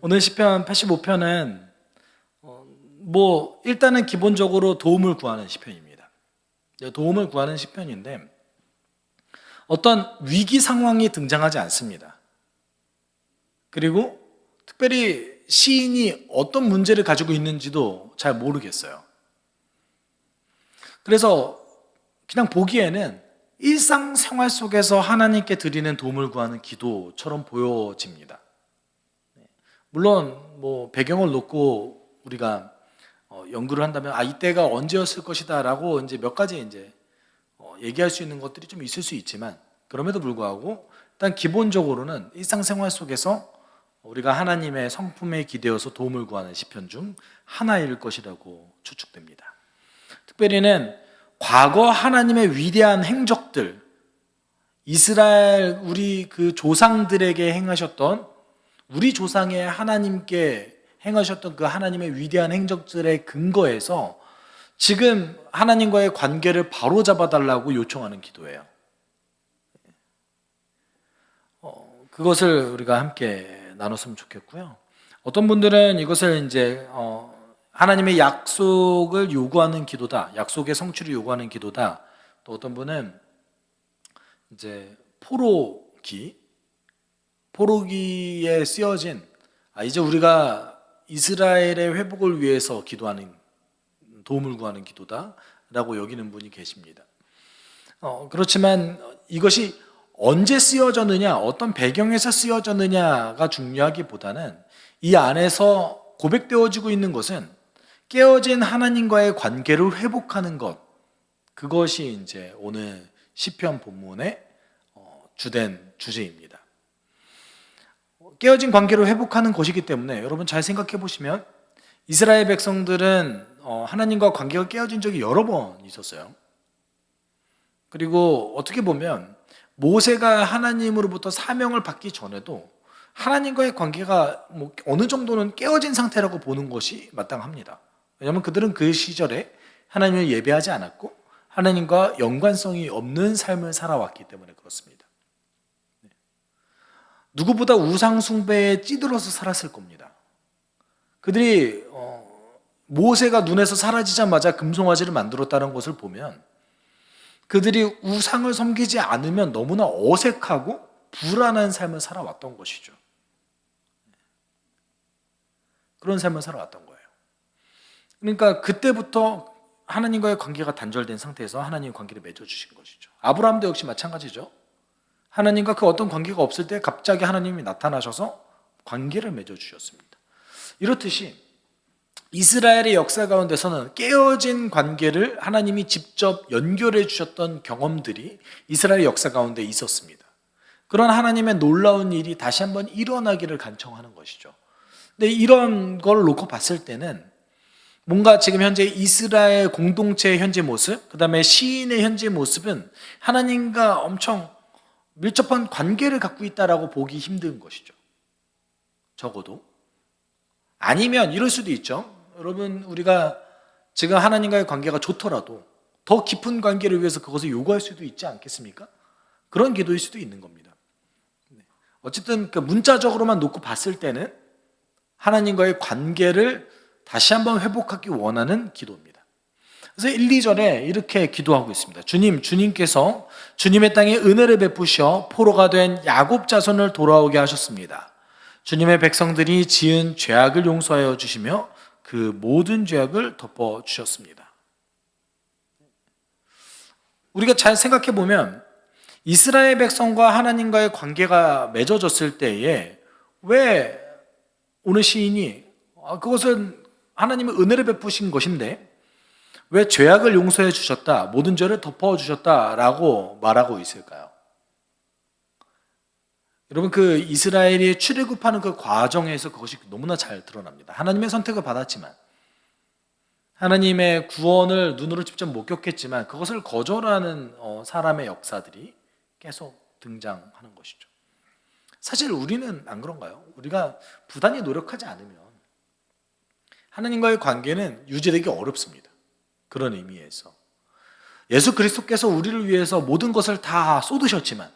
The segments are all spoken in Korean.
오늘 시편 85편은 일단은 기본적으로 도움을 구하는 시편입니다. 도움을 구하는 시편인데 어떤 위기 상황이 등장하지 않습니다. 그리고 특별히 시인이 어떤 문제를 가지고 있는지도 잘 모르겠어요. 그래서 그냥 보기에는 일상생활 속에서 하나님께 드리는 도움을 구하는 기도처럼 보여집니다. 물론 배경을 놓고 우리가 연구를 한다면 이때가 언제였을 것이다 라고 이제 몇 가지 얘기할 수 있는 것들이 좀 있을 수 있지만, 그럼에도 불구하고 일단 기본적으로는 일상생활 속에서 우리가 하나님의 성품에 기대어서 도움을 구하는 시편 중 하나일 것이라고 추측됩니다. 특별히는 과거 하나님의 위대한 행적들, 이스라엘 우리 그 조상들에게 행하셨던, 우리 조상의 하나님께 행하셨던 그 하나님의 위대한 행적들의 근거에서 지금 하나님과의 관계를 바로잡아 달라고 요청하는 기도예요. 그것을 우리가 함께 나눴으면 좋겠고요. 어떤 분들은 이것을 하나님의 약속을 요구하는 기도다, 약속의 성취를 요구하는 기도다. 또 어떤 분은 포로기에 쓰여진 이제 우리가 이스라엘의 회복을 위해서 기도하는, 도움을 구하는 기도다라고 여기는 분이 계십니다. 그렇지만 이것이 언제 쓰여졌느냐, 어떤 배경에서 쓰여졌느냐가 중요하기보다는 이 안에서 고백되어지고 있는 것은 깨어진 하나님과의 관계를 회복하는 것, 그것이 이제 오늘 시편 본문의 주된 주제입니다. 깨어진 관계를 회복하는 것이기 때문에 여러분 잘 생각해 보시면 이스라엘 백성들은 하나님과 관계가 깨어진 적이 여러 번 있었어요. 그리고 어떻게 보면 모세가 하나님으로부터 사명을 받기 전에도 하나님과의 관계가 어느 정도는 깨어진 상태라고 보는 것이 마땅합니다. 왜냐하면 그들은 그 시절에 하나님을 예배하지 않았고 하나님과 연관성이 없는 삶을 살아왔기 때문에 그렇습니다. 누구보다 우상 숭배에 찌들어서 살았을 겁니다. 그들이 모세가 눈에서 사라지자마자 금송아지를 만들었다는 것을 보면 그들이 우상을 섬기지 않으면 너무나 어색하고 불안한 삶을 살아왔던 것이죠. 그런 삶을 살아왔던 거예요. 그러니까 그때부터 하나님과의 관계가 단절된 상태에서 하나님의 관계를 맺어주신 것이죠. 아브라함도 역시 마찬가지죠. 하나님과 그 어떤 관계가 없을 때 갑자기 하나님이 나타나셔서 관계를 맺어주셨습니다. 이렇듯이 이스라엘의 역사 가운데서는 깨어진 관계를 하나님이 직접 연결해 주셨던 경험들이 이스라엘 역사 가운데 있었습니다. 그런 하나님의 놀라운 일이 다시 한번 일어나기를 간청하는 것이죠. 근데 이런 걸 놓고 봤을 때는 뭔가 지금 현재 이스라엘 공동체의 현재 모습, 그 다음에 시인의 현재 모습은 하나님과 엄청 밀접한 관계를 갖고 있다라고 보기 힘든 것이죠. 적어도. 아니면 이럴 수도 있죠. 여러분, 우리가 지금 하나님과의 관계가 좋더라도 더 깊은 관계를 위해서 그것을 요구할 수도 있지 않겠습니까? 그런 기도일 수도 있는 겁니다. 어쨌든 그 문자적으로만 놓고 봤을 때는 하나님과의 관계를 다시 한번 회복하기 원하는 기도입니다. 그래서 1, 2절에 이렇게 기도하고 있습니다. 주님께서 주님의 땅에 은혜를 베푸셔 포로가 된 야곱 자손을 돌아오게 하셨습니다. 주님의 백성들이 지은 죄악을 용서하여 주시며 그 모든 죄악을 덮어 주셨습니다. 우리가 잘 생각해 보면 이스라엘 백성과 하나님과의 관계가 맺어졌을 때에 왜 오늘 시인이 그것은 하나님의 은혜를 베푸신 것인데 왜 죄악을 용서해 주셨다, 모든 죄를 덮어 주셨다라고 말하고 있을까요? 여러분, 그 이스라엘이 출애굽하는 그 과정에서 그것이 너무나 잘 드러납니다. 하나님의 선택을 받았지만, 하나님의 구원을 눈으로 직접 목격했지만 그것을 거절하는 사람의 역사들이 계속 등장하는 것이죠. 사실 우리는 안 그런가요? 우리가 부단히 노력하지 않으면 하나님과의 관계는 유지되기 어렵습니다. 그런 의미에서 예수 그리스도께서 우리를 위해서 모든 것을 다 쏟으셨지만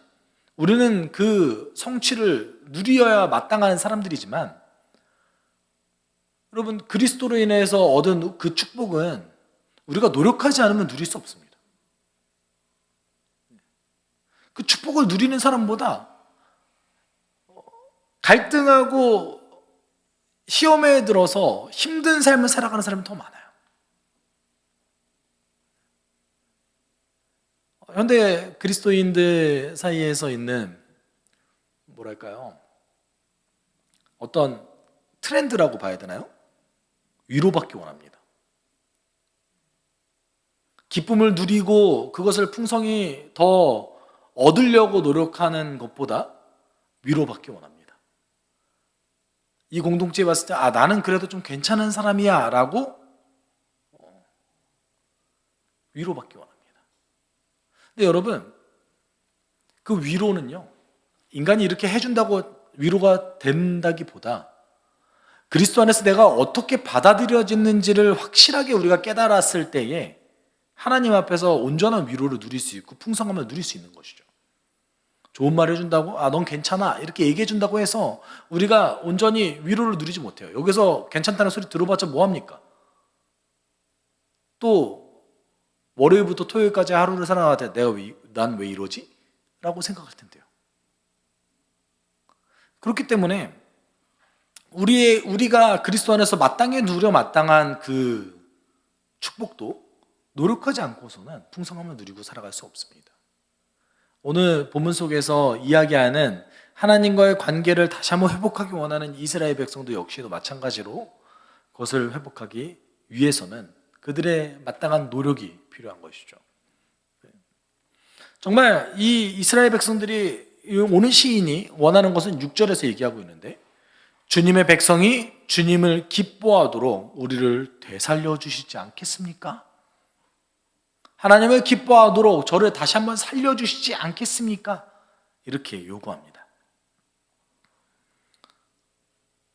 우리는 그 성취를 누리어야 마땅한 사람들이지만 여러분, 그리스도로 인해서 얻은 그 축복은 우리가 노력하지 않으면 누릴 수 없습니다. 그 축복을 누리는 사람보다 갈등하고 시험에 들어서 힘든 삶을 살아가는 사람이 더 많아요. 현대 그리스도인들 사이에서 있는 뭐랄까요? 어떤 트렌드라고 봐야 되나요? 위로받기 원합니다. 기쁨을 누리고 그것을 풍성히 더 얻으려고 노력하는 것보다 위로받기 원합니다. 이 공동체에 왔을 때 나는 그래도 좀 괜찮은 사람이야 라고 위로받기 원합니다. 근데 여러분, 그 위로는요, 인간이 이렇게 해준다고 위로가 된다기보다 그리스도 안에서 내가 어떻게 받아들여지는지를 확실하게 우리가 깨달았을 때에 하나님 앞에서 온전한 위로를 누릴 수 있고 풍성함을 누릴 수 있는 것이죠. 좋은 말 해준다고 넌 괜찮아 이렇게 얘기해 준다고 해서 우리가 온전히 위로를 누리지 못해요. 여기서 괜찮다는 소리 들어봤자 뭐합니까? 또 월요일부터 토요일까지 하루를 살아가다 난 왜 이러지? 라고 생각할 텐데요. 그렇기 때문에 우리가 그리스도 안에서 마땅히 누려 마땅한 그 축복도 노력하지 않고서는 풍성함을 누리고 살아갈 수 없습니다. 오늘 본문 속에서 이야기하는 하나님과의 관계를 다시 한번 회복하기 원하는 이스라엘 백성도 역시도 마찬가지로 그것을 회복하기 위해서는 그들의 마땅한 노력이 필요한 것이죠. 정말 이 이스라엘 백성들이 오늘 시인이 원하는 것은 6절에서 얘기하고 있는데, 주님의 백성이 주님을 기뻐하도록 우리를 되살려 주시지 않겠습니까? 하나님을 기뻐하도록 저를 다시 한번 살려주시지 않겠습니까? 이렇게 요구합니다.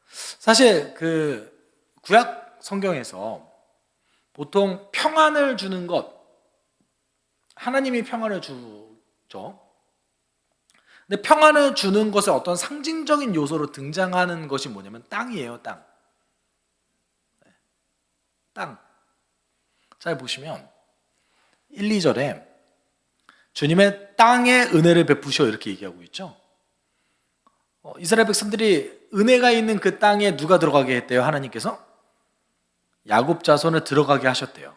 사실 그 구약 성경에서 보통 평안을 주는 것, 하나님이 평안을 주죠. 근데 평안을 주는 것에 어떤 상징적인 요소로 등장하는 것이 뭐냐면 땅이에요, 땅. 땅. 잘 보시면 1, 2절에 주님의 땅에 은혜를 베푸셔 이렇게 얘기하고 있죠. 이스라엘 백성들이 은혜가 있는 그 땅에 누가 들어가게 했대요? 하나님께서 야곱 자손을 들어가게 하셨대요.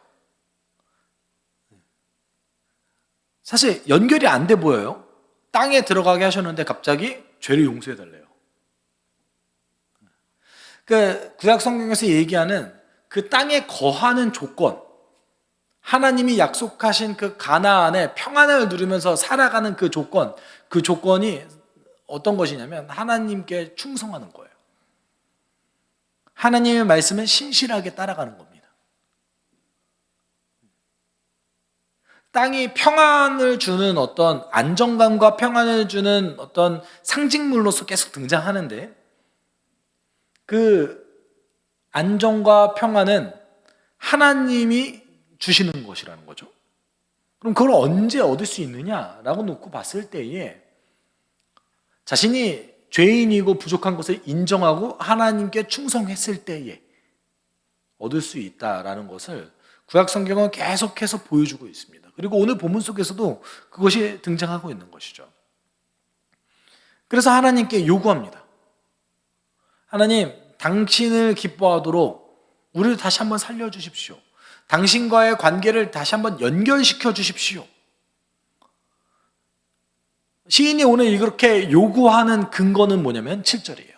사실 연결이 안 돼 보여요. 땅에 들어가게 하셨는데 갑자기 죄를 용서해 달래요. 그 구약 성경에서 얘기하는 그 땅에 거하는 조건, 하나님이 약속하신 그 가나안의 평안을 누리면서 살아가는 그 조건이 어떤 것이냐면 하나님께 충성하는 거예요. 하나님의 말씀을 신실하게 따라가는 겁니다. 땅이 평안을 주는 어떤 안정감과 평안을 주는 어떤 상징물로서 계속 등장하는데, 그 안정과 평안은 하나님이 주시는 것이라는 거죠. 그럼 그걸 언제 얻을 수 있느냐라고 놓고 봤을 때에 자신이 죄인이고 부족한 것을 인정하고 하나님께 충성했을 때에 얻을 수 있다라는 것을 구약 성경은 계속해서 보여주고 있습니다. 그리고 오늘 본문 속에서도 그것이 등장하고 있는 것이죠. 그래서 하나님께 요구합니다. 하나님, 당신을 기뻐하도록 우리를 다시 한번 살려주십시오. 당신과의 관계를 다시 한번 연결시켜 주십시오. 시인이 오늘 이렇게 요구하는 근거는 뭐냐면 7절이에요.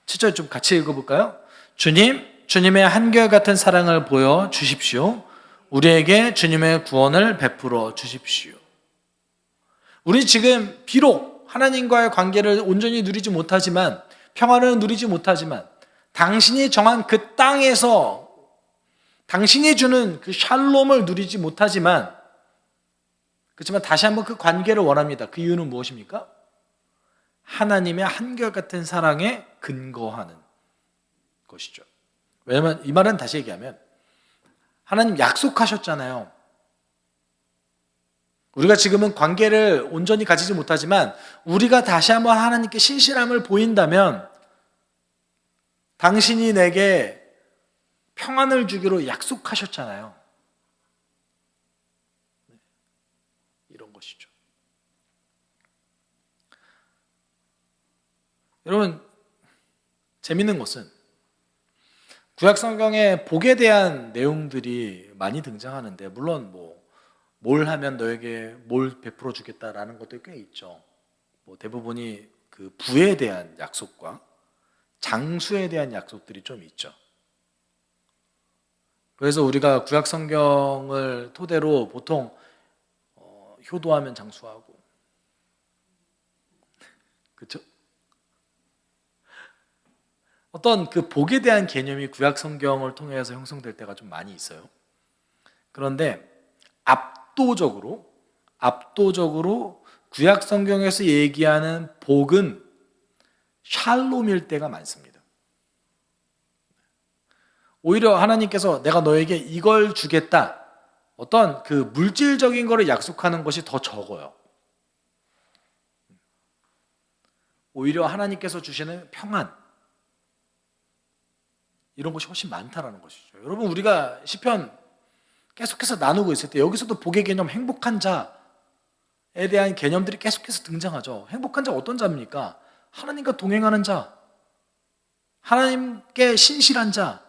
7절 좀 같이 읽어볼까요? 주님의 한결같은 사랑을 보여 주십시오. 우리에게 주님의 구원을 베풀어 주십시오. 우리 지금 비록 하나님과의 관계를 온전히 누리지 못하지만, 평안을 누리지 못하지만, 당신이 정한 그 땅에서 당신이 주는 그 샬롬을 누리지 못하지만, 그렇지만 다시 한번 그 관계를 원합니다. 그 이유는 무엇입니까? 하나님의 한결같은 사랑에 근거하는 것이죠. 왜냐하면 이 말은 다시 얘기하면 하나님 약속하셨잖아요. 우리가 지금은 관계를 온전히 가지지 못하지만 우리가 다시 한번 하나님께 신실함을 보인다면 당신이 내게 평안을 주기로 약속하셨잖아요. 이런 것이죠. 여러분, 재밌는 것은 구약 성경에 복에 대한 내용들이 많이 등장하는데, 물론 뭘 하면 너에게 뭘 베풀어 주겠다라는 것도 꽤 있죠. 대부분이 그 부에 대한 약속과 장수에 대한 약속들이 좀 있죠. 그래서 우리가 구약 성경을 토대로 보통 효도하면 장수하고, 그렇죠? 어떤 그 복에 대한 개념이 구약 성경을 통해서 형성될 때가 좀 많이 있어요. 그런데 압도적으로 구약 성경에서 얘기하는 복은 샬롬일 때가 많습니다. 오히려 하나님께서 내가 너에게 이걸 주겠다, 어떤 그 물질적인 거를 약속하는 것이 더 적어요. 오히려 하나님께서 주시는 평안, 이런 것이 훨씬 많다라는 것이죠. 여러분, 우리가 시편 계속해서 나누고 있을 때 여기서도 복의 개념, 행복한 자에 대한 개념들이 계속해서 등장하죠. 행복한 자 어떤 자입니까? 하나님과 동행하는 자, 하나님께 신실한 자,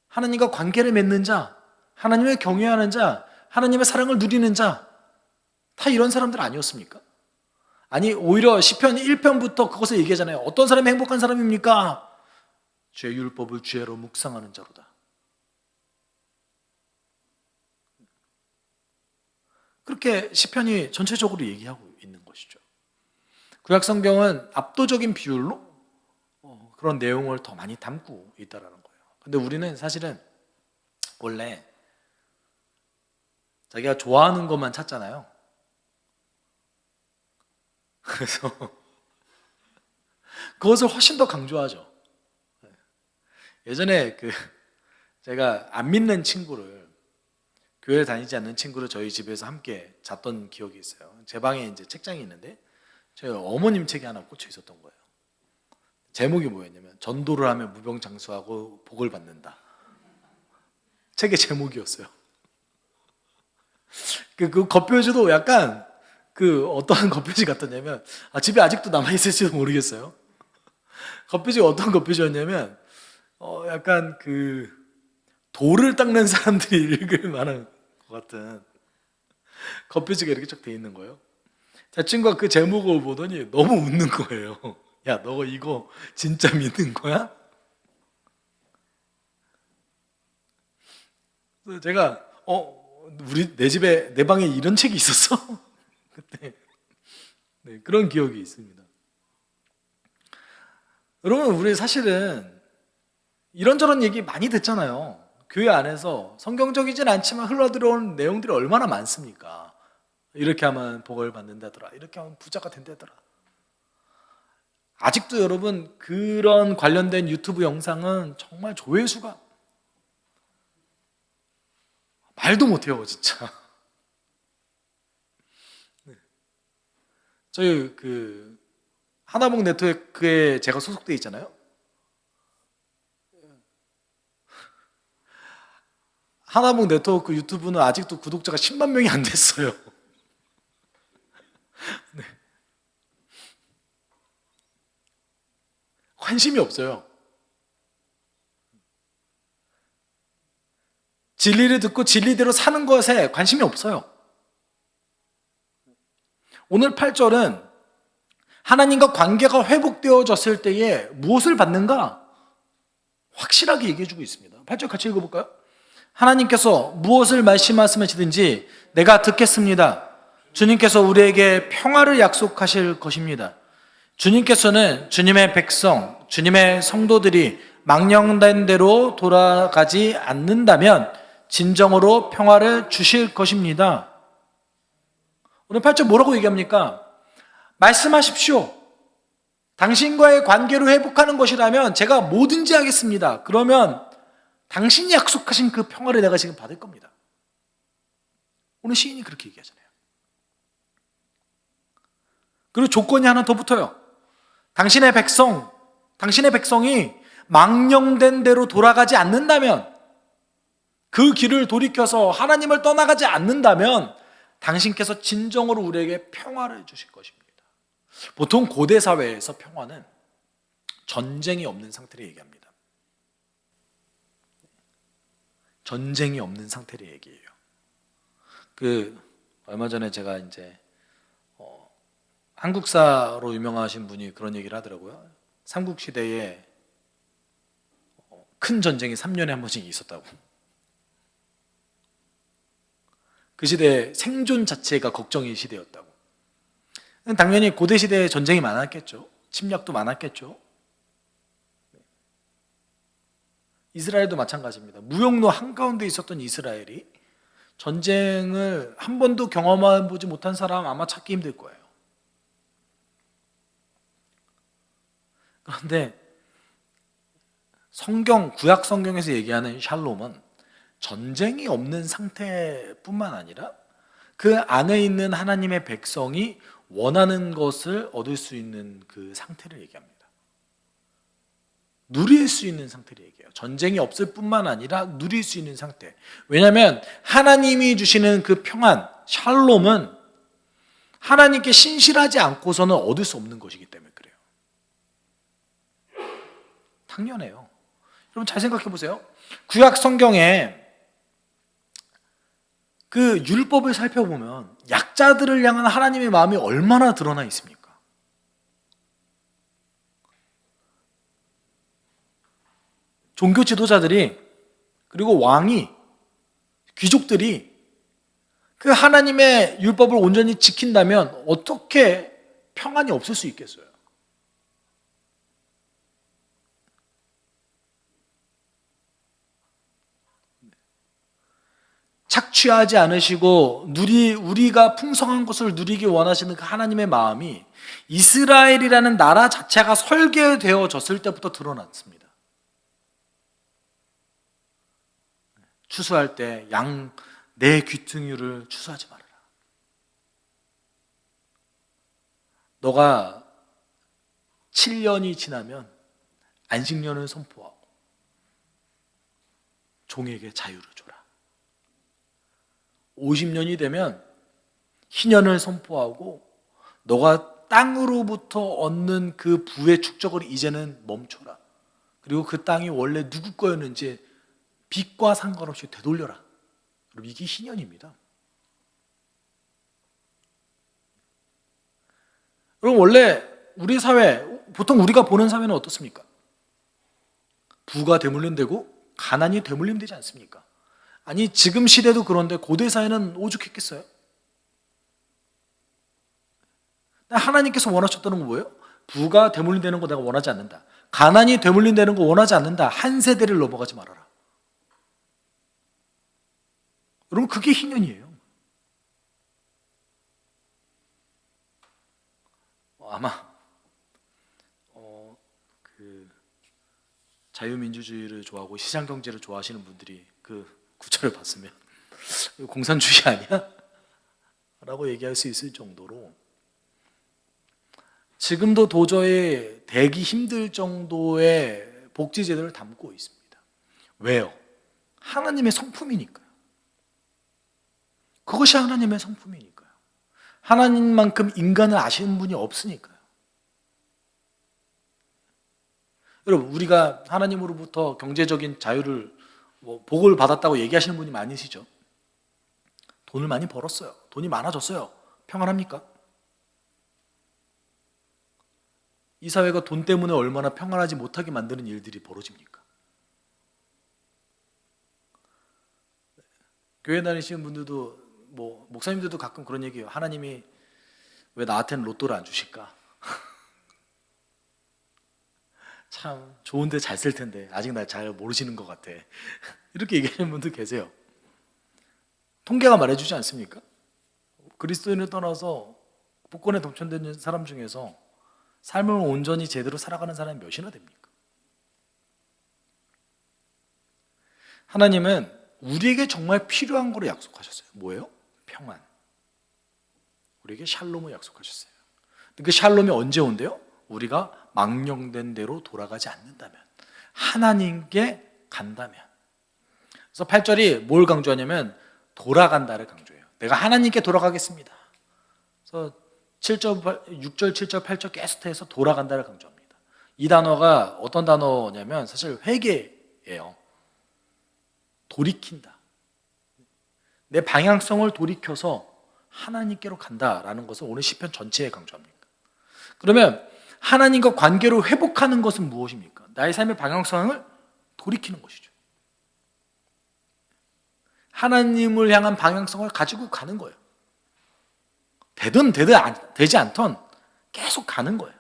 하나님과 관계를 맺는 자, 하나님을 경외하는 자, 하나님의 사랑을 누리는 자, 다 이런 사람들 아니었습니까? 아니, 오히려 시편 1편부터 그것을 얘기하잖아요. 어떤 사람이 행복한 사람입니까? 주의 율법을 주야로 묵상하는 자로다. 그렇게 시편이 전체적으로 얘기하고 있는 것이죠. 구약 성경은 압도적인 비율로 그런 내용을 더 많이 담고 있다는 거예요. 근데 우리는 사실은 원래 자기가 좋아하는 것만 찾잖아요. 그래서 그것을 훨씬 더 강조하죠. 예전에 제가 안 믿는 친구를, 교회 다니지 않는 친구를 저희 집에서 함께 잤던 기억이 있어요. 제 방에 이제 책장이 있는데 저희 어머님 책이 하나 꽂혀 있었던 거예요. 제목이 뭐였냐면 전도를 하면 무병장수하고 복을 받는다. 책의 제목이었어요. 그 겉표지도 약간 어떠한 겉표지 같았냐면, 집에 아직도 남아있을지도 모르겠어요. 겉표지가 어떤 겉표지였냐면 약간 돌을 닦는 사람들이 읽을 만한 것 같은 겉표지가 이렇게 쫙 돼 있는 거예요. 제 친구가 그 제목을 보더니 너무 웃는 거예요. 야, 너 이거 진짜 믿는 거야? 그래서 제가 내 집에, 내 방에 이런 책이 있었어? 그때 그런 기억이 있습니다. 여러분, 우리 사실은 이런저런 얘기 많이 듣잖아요. 교회 안에서 성경적이진 않지만 흘러들어오는 내용들이 얼마나 많습니까? 이렇게 하면 복을 받는다더라, 이렇게 하면 부자가 된다더라. 아직도 여러분, 그런 관련된 유튜브 영상은 정말 조회수가 말도 못해요, 진짜. 저희 하나복 네트워크에 제가 소속돼 있잖아요. 하나복 네트워크 유튜브는 아직도 구독자가 10만 명이 안 됐어요. 네. 관심이 없어요. 진리를 듣고 진리대로 사는 것에 관심이 없어요. 오늘 8절은 하나님과 관계가 회복되어졌을 때에 무엇을 받는가 확실하게 얘기해주고 있습니다. 8절 같이 읽어볼까요? 하나님께서 무엇을 말씀하시든지 내가 듣겠습니다. 주님께서 우리에게 평화를 약속하실 것입니다. 주님께서는 주님의 백성, 주님의 성도들이 망령된 대로 돌아가지 않는다면 진정으로 평화를 주실 것입니다. 오늘 8절 뭐라고 얘기합니까? 말씀하십시오. 당신과의 관계를 회복하는 것이라면 제가 뭐든지 하겠습니다. 그러면 당신이 약속하신 그 평화를 내가 지금 받을 겁니다. 오늘 시인이 그렇게 얘기하잖아요. 그리고 조건이 하나 더 붙어요. 당신의 백성이 망령된 대로 돌아가지 않는다면, 그 길을 돌이켜서 하나님을 떠나가지 않는다면 당신께서 진정으로 우리에게 평화를 주실 것입니다. 보통 고대 사회에서 평화는 전쟁이 없는 상태를 얘기합니다. 전쟁이 없는 상태를 얘기해요. 얼마 전에 제가 이제 한국사로 유명하신 분이 그런 얘기를 하더라고요. 삼국시대에 큰 전쟁이 3년에 한 번씩 있었다고. 그 시대에 생존 자체가 걱정의 시대였다고. 당연히 고대 시대에 전쟁이 많았겠죠. 침략도 많았겠죠. 이스라엘도 마찬가지입니다. 무역로 한가운데 있었던 이스라엘이 전쟁을 한 번도 경험해보지 못한 사람 아마 찾기 힘들 거예요. 그런데 구약 성경에서 얘기하는 샬롬은 전쟁이 없는 상태뿐만 아니라 그 안에 있는 하나님의 백성이 원하는 것을 얻을 수 있는 그 상태를 얘기합니다. 누릴 수 있는 상태를 얘기해요. 전쟁이 없을 뿐만 아니라 누릴 수 있는 상태. 왜냐하면 하나님이 주시는 그 평안, 샬롬은 하나님께 신실하지 않고서는 얻을 수 없는 것이기 때문에 그래요. 당연해요. 여러분 잘 생각해 보세요. 구약 성경에 그 율법을 살펴보면 약자들을 향한 하나님의 마음이 얼마나 드러나 있습니까? 종교 지도자들이, 그리고 왕이, 귀족들이 그 하나님의 율법을 온전히 지킨다면 어떻게 평안이 없을 수 있겠어요? 착취하지 않으시고 우리가 풍성한 것을 누리기 원하시는 그 하나님의 마음이 이스라엘이라는 나라 자체가 설계되어졌을 때부터 드러났습니다. 추수할 때 양 내 귀퉁이를 추수하지 말아라. 너가 7년이 지나면 안식년을 선포하고 종에게 자유를 줘라. 50년이 되면 희년을 선포하고 너가 땅으로부터 얻는 그 부의 축적을 이제는 멈춰라. 그리고 그 땅이 원래 누구 거였는지 빚과 상관없이 되돌려라. 여러분 이게 희년입니다. 여러분 원래 우리 사회, 보통 우리가 보는 사회는 어떻습니까? 부가 되물림되고 가난이 되물림되지 않습니까? 아니 지금 시대도 그런데 고대 사회는 오죽했겠어요? 하나님께서 원하셨다는 건 뭐예요? 부가 되물림되는 거 내가 원하지 않는다. 가난이 되물림되는 거 원하지 않는다. 한 세대를 넘어가지 말아라. 여러분 그게 희년이에요. 아마 자유민주주의를 좋아하고 시장경제를 좋아하시는 분들이 그 구절을 봤으면 공산주의 아니야? 라고 얘기할 수 있을 정도로 지금도 도저히 되기 힘들 정도의 복지제도를 담고 있습니다. 왜요? 하나님의 성품이니까요. 그것이 하나님의 성품이니까요. 하나님만큼 인간을 아시는 분이 없으니까요. 여러분 우리가 하나님으로부터 경제적인 자유를 복을 받았다고 얘기하시는 분이 많으시죠? 돈을 많이 벌었어요. 돈이 많아졌어요. 평안합니까? 이 사회가 돈 때문에 얼마나 평안하지 못하게 만드는 일들이 벌어집니까? 교회 다니시는 분들도 목사님들도 가끔 그런 얘기해요. 하나님이 왜 나한테는 로또를 안 주실까? 참 좋은데 잘 쓸 텐데 아직 날 잘 모르시는 것 같아. 이렇게 얘기하는 분들 계세요. 통계가 말해주지 않습니까? 그리스도인을 떠나서 복권에 당첨된 사람 중에서 삶을 온전히 제대로 살아가는 사람이 몇이나 됩니까? 하나님은 우리에게 정말 필요한 거를 약속하셨어요. 뭐예요? 평안. 우리에게 샬롬을 약속하셨어요. 그 샬롬이 언제 온대요? 우리가 망령된 대로 돌아가지 않는다면. 하나님께 간다면. 그래서 8절이 뭘 강조하냐면 돌아간다를 강조해요. 내가 하나님께 돌아가겠습니다. 그래서 7절, 6절, 7절, 8절 계속 해서 돌아간다를 강조합니다. 이 단어가 어떤 단어냐면 사실 회개예요. 돌이킨다. 내 방향성을 돌이켜서 하나님께로 간다라는 것을 오늘 시편 전체에 강조합니다. 그러면 하나님과 관계로 회복하는 것은 무엇입니까? 나의 삶의 방향성을 돌이키는 것이죠. 하나님을 향한 방향성을 가지고 가는 거예요. 되든 되지 않던 계속 가는 거예요.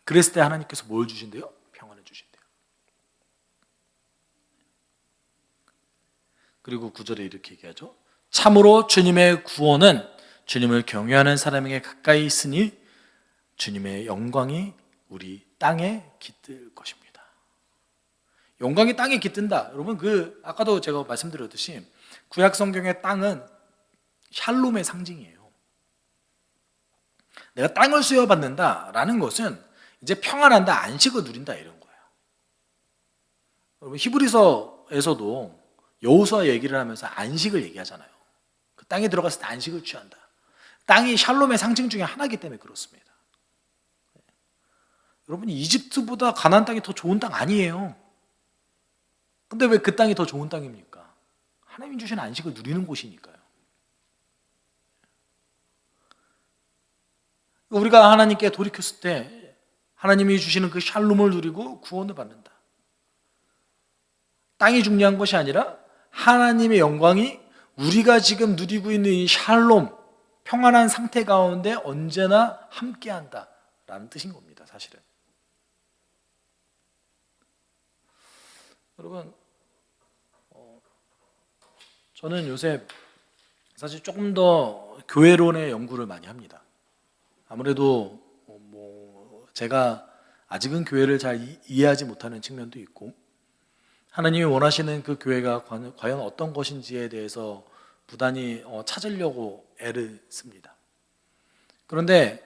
그랬을 때 하나님께서 뭘 주신대요? 평안을 주신대요. 그리고 9절에 이렇게 얘기하죠. 참으로 주님의 구원은 주님을 경외하는 사람에게 가까이 있으니 주님의 영광이 우리 땅에 깃들 것입니다. 영광이 땅에 깃든다. 여러분 아까도 제가 말씀드렸듯이 구약 성경의 땅은 샬롬의 상징이에요. 내가 땅을 수여받는다라는 것은 이제 평안한다, 안식을 누린다 이런 거예요. 여러분 히브리서에서도 여호수아 얘기를 하면서 안식을 얘기하잖아요. 그 땅에 들어갔을 때 안식을 취한다. 땅이 샬롬의 상징 중에 하나이기 때문에 그렇습니다. 여러분 이집트보다 가나안 땅이 더 좋은 땅 아니에요. 근데 왜 그 땅이 더 좋은 땅입니까? 하나님이 주신 안식을 누리는 곳이니까요. 우리가 하나님께 돌이켰을 때 하나님이 주시는 그 샬롬을 누리고 구원을 받는다. 땅이 중요한 것이 아니라 하나님의 영광이 우리가 지금 누리고 있는 이 샬롬, 평안한 상태 가운데 언제나 함께한다 라는 뜻인 겁니다. 사실은 여러분 저는 요새 사실 조금 더 교회론의 연구를 많이 합니다. 아무래도 제가 아직은 교회를 잘 이해하지 못하는 측면도 있고 하나님이 원하시는 그 교회가 과연 어떤 것인지에 대해서 부단히 찾으려고 애를 씁니다. 그런데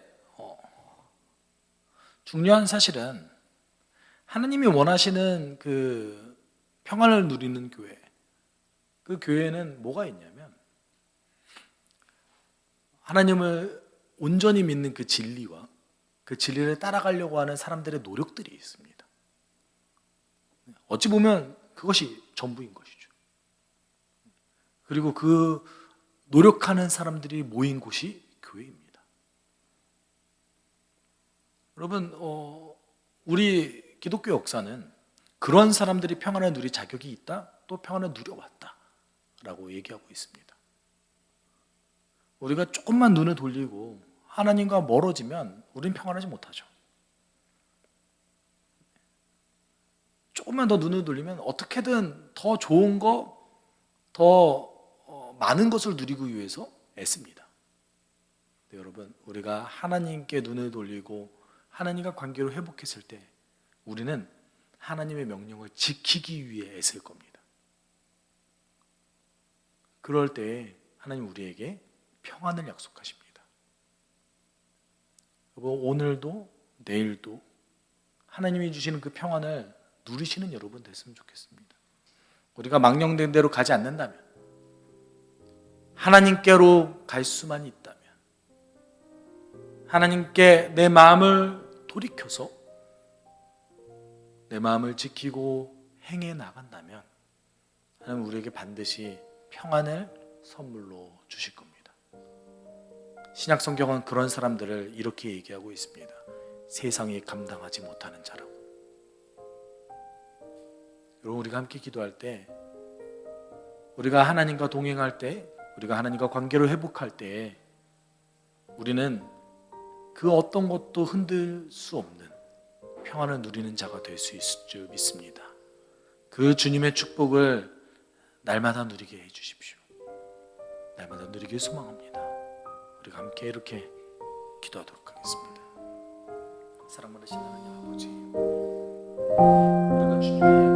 중요한 사실은 하나님이 원하시는 그 평안을 누리는 교회, 그 교회는 뭐가 있냐면 하나님을 온전히 믿는 그 진리와 그 진리를 따라가려고 하는 사람들의 노력들이 있습니다. 어찌 보면 그것이 전부인 것이죠. 그리고 그 노력하는 사람들이 모인 곳이 교회입니다. 여러분 우리 기독교 역사는 그런 사람들이 평안을 누릴 자격이 있다, 또 평안을 누려왔다 라고 얘기하고 있습니다. 우리가 조금만 눈을 돌리고 하나님과 멀어지면 우리는 평안하지 못하죠. 조금만 더 눈을 돌리면 어떻게든 더 좋은 거, 더 많은 것을 누리기 위해서 애씁니다. 여러분 우리가 하나님께 눈을 돌리고 하나님과 관계를 회복했을 때 우리는 하나님의 명령을 지키기 위해 애쓸 겁니다. 그럴 때 하나님 우리에게 평안을 약속하십니다. 여러분 오늘도 내일도 하나님이 주시는 그 평안을 누리시는 여러분 됐으면 좋겠습니다. 우리가 망령된 대로 가지 않는다면, 하나님께로 갈 수만 있다면, 하나님께 내 마음을 돌이켜서 내 마음을 지키고 행해 나간다면 하나님 우리에게 반드시 평안을 선물로 주실 겁니다. 신약 성경은 그런 사람들을 이렇게 얘기하고 있습니다. 세상이 감당하지 못하는 자라고. 여러분 우리가 함께 기도할 때, 우리가 하나님과 동행할 때, 우리가 하나님과 관계를 회복할 때 우리는 그 어떤 것도 흔들 수 없는 평안을 누리는 자가 될 수 있을 줄 믿습니다. 그 주님의 축복을 날마다 누리게 해주십시오. 날마다 누리길 소망합니다. 우리가 함께 이렇게 기도하도록 하겠습니다. 사랑 많으신 하나님 아버지, 우리가 주님의